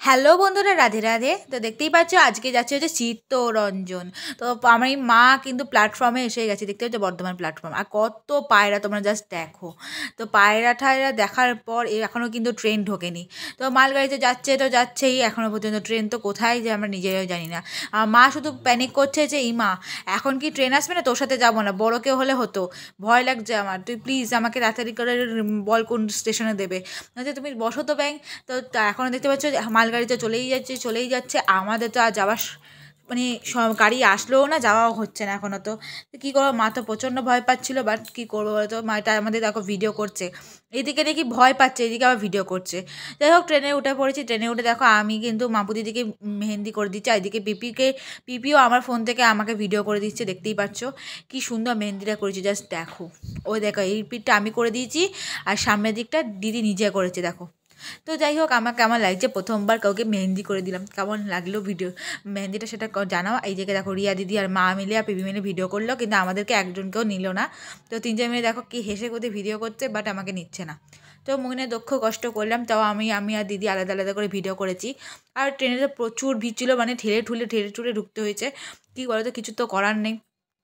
Hello বন্ধুরা, রাধে রাধে। তো দেখতেই পাচ্ছ আজকে যাচ্ছে হচ্ছে চিত্তরঞ্জন। তো আমার এই মা কিন্তু প্ল্যাটফর্মে এসে গেছে, দেখতে হচ্ছে বর্ধমান প্ল্যাটফর্ম। আর কত পায়রা তোমরা জাস্ট দেখো। তো পায়রা ঠায়রা দেখার পর এখনও কিন্তু ট্রেন ঢোকেনি। তো মালগাড়িতে যাচ্ছে তো যাচ্ছেই, এখনও পর্যন্ত ট্রেন তো কোথায় যে আমরা নিজেরাও জানি না। আর মা শুধু প্যানিক করছে যে এই মা এখন কি ট্রেন আসবে না, তোর সাথে যাবো না, বড় কেউ হলে হতো, ভয় লাগছে আমার, তুই প্লিজ আমাকে তাড়াতাড়ি করে বল কোন স্টেশনে দেবে, নয়তো তুমি বসো তো ব্যাং। তো এখন দেখতে পাচ্ছ মালগাড়িতে চলেই যাচ্ছে আমাদের তো আর যাওয়ার মানে সব গাড়ি আসলেও না, যাওয়াও হচ্ছে না এখনও। তো কী করবো, মা তো প্রচণ্ড ভয় পাচ্ছিলো, বাট কী করবো বলো তো, মাটা আমাদের দেখো ভিডিও করছে, এইদিকে দেখি ভয় পাচ্ছে, এদিকে আবার ভিডিও করছে। যাই হোক ট্রেনে উঠে পড়েছি, ট্রেনে উঠে দেখো আমি কিন্তু মাপু দিদিকে মেহেন্দি করে দিচ্ছি, আর এদিকে পিপিও আমার ফোন থেকে আমাকে ভিডিও করে দিচ্ছে, দেখতেই পাচ্ছ কি সুন্দর মেহেন্দিটা করেছি, জাস্ট দেখো। ওই দেখো এই পিঠটা আমি করে দিয়েছি, আর সামনের দিকটা দিদি নিজে করেছে দেখো। তো যাই হোক আমার কেমন লাগছে, প্রথমবার কাউকে মেহেন্দি করে দিলাম, কেমন লাগলো ভিডিও মেহেন্দিটা সেটা জানাও। এই জায়গায় দেখো রিয়া দিদি আর মা মিলে আর পিপি মিলে ভিডিও করলো, কিন্তু আমাদেরকে একজনকেও নিল না। তো তিনজন মিলে দেখো কি হেসে কোথায় ভিডিও করছে, বাট আমাকে নিচ্ছে না। তো মনে দুঃখ কষ্ট করলাম, তাও আমি আর দিদি আলাদা আলাদা করে ভিডিও করেছি। আর ট্রেনে তো প্রচুর ভিড় ছিল, মানে ঠেলে ঠুলে ঢুকতে হয়েছে, কী বলো তো, কিছু তো করার নেই।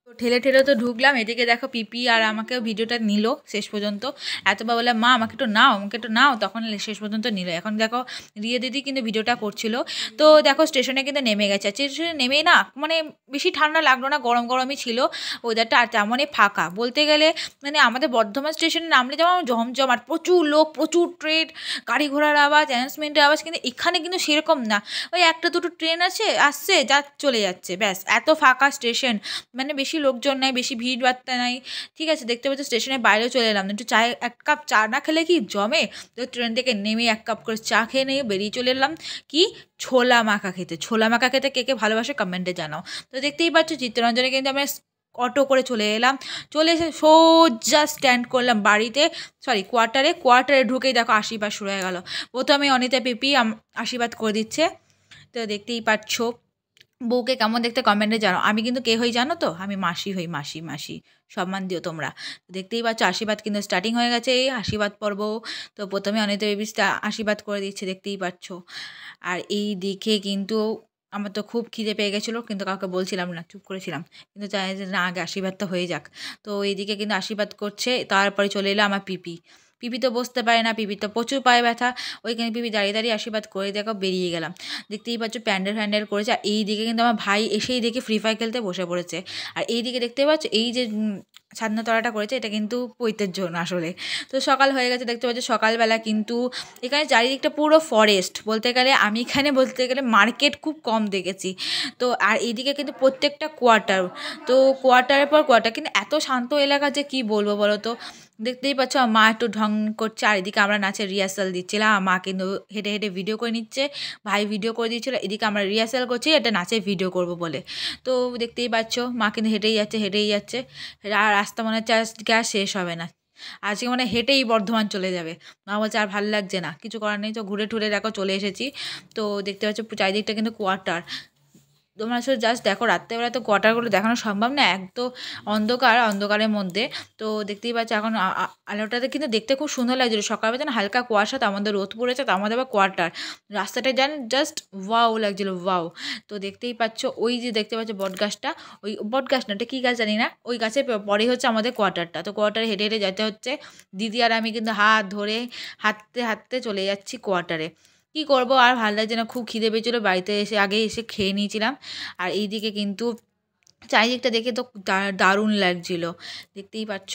তো ঠেলে তো ঢুকলাম, এদিকে দেখো পিপি আর আমাকেও ভিডিওটা নিল শেষ পর্যন্ত। এতবার বলে মা আমাকে একটু নাও, তখন শেষ পর্যন্ত নিল। এখন দেখো রিয়া দিদি কিন্তু ভিডিওটা করছিল। তো দেখো স্টেশনে কিন্তু নেমে গেছে, স্টেশনে নেমেই না মানে বেশি ঠান্ডা লাগলো না, গরম গরমই ছিল ওয়েদারটা, আর তেমনই ফাঁকা বলতে গেলে। মানে আমাদের বর্ধমান স্টেশনে নামলে যেমন জমজমাট, প্রচুর লোক, প্রচুর ট্রেন, গাড়ি ঘোড়ার আওয়াজ, অ্যানাউন্সমেন্টের আওয়াজ, কিন্তু এখানে কিন্তু সেরকম না। ওই একটা দুটো ট্রেন আসছে চলে যাচ্ছে, ব্যাস। এত ফাঁকা স্টেশন, মানে বেশি লোকজন নাই, বেশি ভিড় বার্তা নাই, ঠিক আছে। দেখতে পাচ্ছি স্টেশনের বাইরেও চলে এলাম, একটু চায়ে এক কাপ চা না খেলে কি জমে। তো ট্রেন থেকে নেমে এক কাপ করে চা খেয়ে নিয়ে বেরিয়ে চলে এলাম কি ছোলা মাখা খেতে কে কে ভালোবাসে কমেন্টে জানাও। তো দেখতেই পাচ্ছ চিত্তরঞ্জনে কিন্তু আমরা অটো করে চলে এলাম, চলে এসে সোজা স্ট্যান্ড করলাম বাড়িতে, কোয়ার্টারে ঢুকেই দেখো আশীর্বাদ শুরু হয়ে গেল। প্রথমে অনিতা পিপি আশীর্বাদ করে দিচ্ছে। তো দেখতেই পাচ্ছ বউকে কেমন দেখতে কমেন্টে জানো। আমি কিন্তু কে হই জানো তো, আমি মাসি হই, মাসি। সম্মান দিও তোমরা। দেখতেই পাচ্ছ আশীর্বাদ কিন্তু স্টার্টিং হয়ে গেছে, এই আশীর্বাদ পর্ব। তো প্রথমে অনিতা বেবি আশীর্বাদ করে দিচ্ছে, দেখতেই পাচ্ছ। আর এই দিকে কিন্তু আমার তো খুব খিদে পেয়ে গেছিলো, কিন্তু কাউকে বলছিলাম না, চুপ করেছিলাম, কিন্তু চাই যে না আগে আশীর্বাদটা হয়ে যাক। তো এইদিকে কিন্তু আশীর্বাদ করছে, তারপরে চলে এলো আমার পিপি তো বসতে পারে না, পিপি তো প্রচুর পায়ে ব্যথা। ওইখানে পিপি দাঁড়িয়ে আশীর্বাদ করে দেখো বেরিয়ে গেলাম। দেখতেই পাচ্ছ প্যান্ডেল করেছে, আর এই দিকে কিন্তু আমার ভাই এসেই দেখে ফ্রি ফায়ার খেলতে বসে পড়েছে। আর এই দিকে দেখতে পাচ্ছ এই যে ছাদনাতলাটা করেছে, এটা কিন্তু পৈতের জন্য আসলে। তো সকাল হয়ে গেছে, দেখতে পাচ্ছ সকালবেলা কিন্তু এখানে চারিদিকটা পুরো ফরেস্ট বলতে গেলে, আমি এখানে বলতে গেলে মার্কেট খুব কম দেখেছি। তো আর এইদিকে কিন্তু প্রত্যেকটা তো কোয়ার্টারের পর কোয়ার্টার, কিন্তু এত শান্ত এলাকা যে কি বলবো বলো তো। দেখতেই পাচ্ছ মা একটু ঢং করছে, আর এদিকে আমরা নাচের রিহার্সাল দিচ্ছিলাম, মা কিন্তু হেঁটে হেঁটে ভিডিও করে নিচ্ছে, ভাই ভিডিও করে দিচ্ছিলো, এদিকে আমরা রিহার্সাল করছি এটা নাচের ভিডিও করব বলে। তো দেখতেই পাচ্ছ মা কিন্তু হেঁটেই যাচ্ছে। আর রাস্তা মনে হচ্ছে আজকে আর শেষ হবে না, আজকে মানে হেঁটেই বর্ধমান চলে যাবে। মা বলছে আর ভালো লাগছে না, কিছু করার নেই, তো ঘুরে টুরে দেখো চলে এসেছি। তো দেখতে পাচ্ছ চারিদিকটা কিন্তু কোয়ার্টার, তোমরা আসলে জাস্ট দেখো, রাত্রেবেলা তো কোয়ার্টারগুলো দেখানো সম্ভব না, এক তো অন্ধকারের মধ্যে। তো দেখতেই পাচ্ছ এখন আলোটাতে কিন্তু দেখতে খুব সুন্দর লাগছিলো, সকালবেলা যেন হালকা কুয়াশা, তার মধ্যে রোদ পড়েছে, তার মধ্যে আবার কোয়ার্টার, রাস্তাটা জাস্ট ওয়াও লাগছিলো, ওয়াও। তো দেখতেই পাচ্ছ ওই যে দেখতে পাচ্ছ বটগাছটা, ওই বটগাছ না, এটা কী গাছ জানি না, ওই গাছের পরেই হচ্ছে আমাদের কোয়ার্টারটা। তো কোয়ার্টারে হেঁটে হেঁটে যেতে হচ্ছে, দিদি আর আমি কিন্তু হাত ধরে হাঁটতে হাঁটতে চলে যাচ্ছি কোয়ার্টারে। কী করবো, আর ভালো লাগছে না, খুব খিদে পেয়েছিলো, বাড়িতে আগে এসে খেয়ে নিয়েছিলাম। আর এইদিকে কিন্তু চারিদিকটা দেখে তো দারুণ লাগছিল, দেখতেই পাচ্ছ।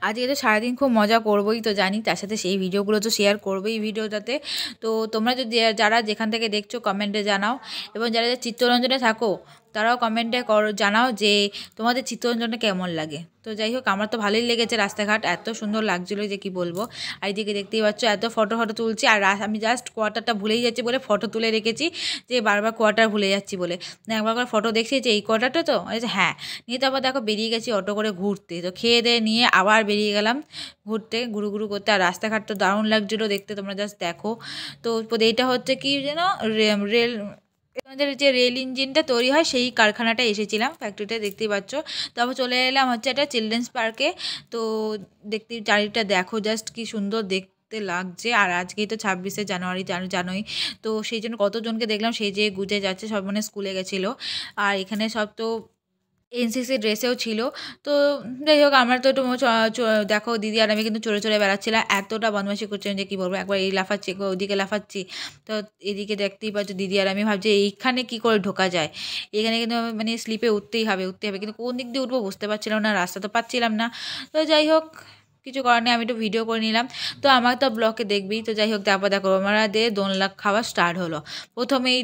আজকে তো সারাদিন খুব মজা করবোই তো জানি, তার সাথে সেই ভিডিওগুলো তো শেয়ার করবোই ভিডিওটাতে। তো তোমরা যদি যারা যেখান থেকে দেখছো কমেন্টে জানাও, এবং যারা চিত্তরঞ্জনে থাকো তারাও কমেন্টে জানাও যে তোমাদের চিত্তরঞ্জনে কেমন লাগে। তো যাই হোক আমার তো ভালোই লেগেছে, রাস্তাঘাট এত সুন্দর লাগছিলো যে কি বলবো। আর এদিকে দেখতেই পাচ্ছ এত ফটো তুলছি, আর আমি জাস্ট কোয়ার্টারটা ভুলেই যাচ্ছি বলে ফটো তুলে রেখেছি, যে বারবার কোয়ার্টার ভুলে যাচ্ছি বলে। না একবার করে ফটো দেখছি যে এই কোয়ার্টারটা তো, হ্যাঁ। নিয়ে তো আবার দেখো বেরিয়ে গেছি অটো করে ঘুরতে, তো খেয়ে দিয়ে নিয়ে আবার বেরিয়ে গেলাম ঘুরতে, ঘুরু করতে। আর রাস্তাঘাট তো দারুণ লাগছিলো দেখতে, তোমরা জাস্ট দেখো। তো এইটা হচ্ছে কি যেন রেল, আমাদের যে রেল ইঞ্জিনটা তৈরি হয় সেই কারখানাটায় এসেছিলাম, ফ্যাক্টরিটা দেখতেই পাচ্ছ। তারপর চলে এলাম হচ্ছে একটা চিলড্রেন্স পার্কে। তো চারিটা দেখো জাস্ট কি সুন্দর দেখতে, দেখতে লাগছে। আর আজকেই তো 26শে জানুয়ারি জানোই। তো সেই জন্য কতজনকে দেখলাম সেজে গুজে যাচ্ছে, সব মানে স্কুলে গেছিলো। আর এখানে সব তো এনসিসি ড্রেসেও ছিল। তো যাই হোক আমরা তো একটু দেখো দিদি আর আমি কিন্তু চড়ে চড়ে বেড়াচ্ছিলাম, এতটা বদমাইশি করছিলাম যে কী বলবো, একবার এই লাফাচ্ছি একবার ওদিকে লাফাচ্ছি। তো এদিকে দেখতেই পাচ্ছ দিদি আর আমি ভাবছি এইখানে কী করে ঢোকা যায়, এখানে কিন্তু মানে স্লিপে উঠতেই হবে কিন্তু কোন দিক দিয়ে উঠবো বুঝতে পারছিলাম না, রাস্তা তো পাচ্ছিলাম না। তো যাই হোক কিছু করার নেই, আমি একটু ভিডিও করে নিলাম। তো আমার তো ব্লগে দেখবি। তো যাই হোক তারপর দেখো আমরা দিয়ে দোলনা খাওয়া স্টার্ট হলো। প্রথমেই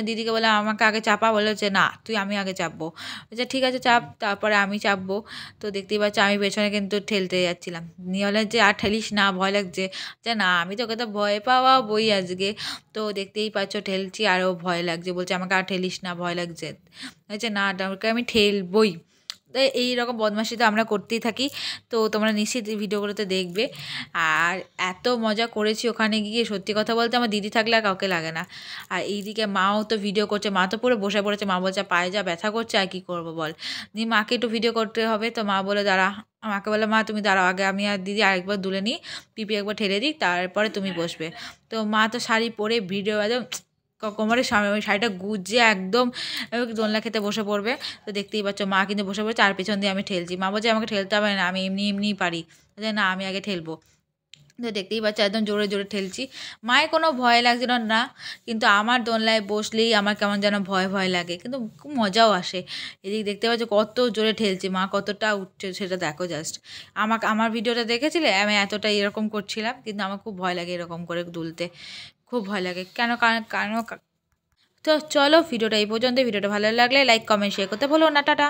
দিদিকে বলে আমাকে আগে চাপা, বলে যে না আমি আগে চাপবো। আচ্ছা ঠিক আছে চাপ, তারপরে আমি চাপবো। তো দেখতেই পাচ্ছি আমি পেছনে কিন্তু ঠেলতে যাচ্ছিলাম, নিয়ে বলে যে আর ঠেলিস না ভয় লাগছে। যে না আমি তোকে তো ভয় পাওয়া বই আজকে। তো দেখতেই পাচ্ছ ঠেলছি আরও ভয় লাগছে, বলছে আমাকে আর ঠেলিস না ভয় লাগছে। বলছে না ওকে আমি ঠেলবই। তো এইরকম বদমাশি তো আমরা করতেই থাকি, তো তোমরা নিশ্চিত ভিডিওগুলোতে দেখবে। আর এত মজা করেছি ওখানে গিয়ে, সত্যি কথা বলতে আমার দিদি থাকলে আর কাউকে লাগে না। আর এইদিকে মাও তো ভিডিও করছে, মা তো পুরো বসে পড়েছে, মা বলছে পায়ে যা ব্যথা করছে আর কী করবো বল। দিয়ে মাকে একটু ভিডিও করতে হবে, তো মা বলে দাঁড়া, আমাকে বলে মা তুমি দাঁড়াও আগে আমি আর দিদি আরেকবার দুলে নিই, পিপি একবার ঠেলে দিই তারপরে তুমি বসবে। তো মা তো শাড়ি পরে ভিডিও একদম কোমরের সামনে ওই শাড়িটা গুজে একদম দোলনা খেতে বসে পড়বে। তো দেখতেই পাচ্ছ মা কিন্তু বসে পড়েছে আর পেছন দিয়ে আমি ঠেলছি। মা বলছে আমাকে ঠেলতে হবে না, আমি এমনিই পারি। না আমি আগে ঠেলবো। তো দেখতেই পাচ্ছ একদম জোরে জোরে ঠেলছি। মায়ের কোনো ভয় লাগছিল না, কিন্তু আমার দোলনায় বসলেই আমার কেমন যেন ভয় ভয় লাগে, কিন্তু খুব মজাও আসে। এদিকে দেখতে পাচ্ছ কত জোরে ঠেলছে, মা কতটা উঠছে সেটা দেখো জাস্ট। আমার ভিডিওটা দেখেছিলে আমি এতটা এরকম করছিলাম, কিন্তু আমার খুব ভয় লাগে এরকম করে দুলতে, খুব ভয় লাগে কেন তো চলো ভিডিওটা এই পর্যন্ত। ভিডিওটা ভালো লাগলে লাইক কমেন্ট শেয়ার করতে ভুলো না। টাটা।